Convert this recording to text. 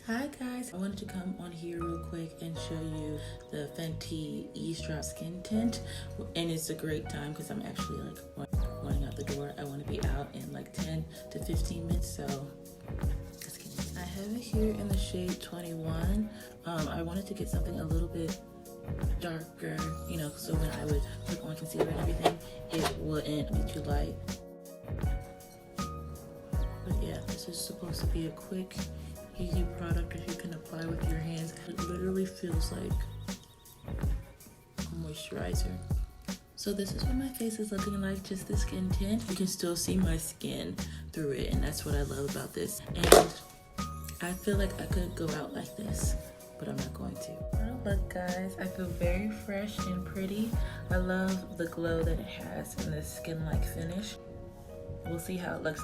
Hi guys, I wanted to come on here real quick and show you the Fenty EAZEDROP skin tint, and it's a great time because I'm actually like running out the door. I want to be out in like 10 to 15 minutes, so let's get it. I have it here in the shade 21. I wanted to get something a little bit darker, you know, so when I would put on concealer and everything, it wouldn't be too light. But yeah, this is supposed to be a quick, easy product that you can apply with your hands. It literally feels like a moisturizer. So this is what my face is looking like, just the skin tint. You can still see my skin through it, and that's what I love about this. And I feel like I could go out like this, but I'm not going to. Oh, look guys, I feel very fresh and pretty. I love the glow that it has and the skin-like finish. We'll see how it looks.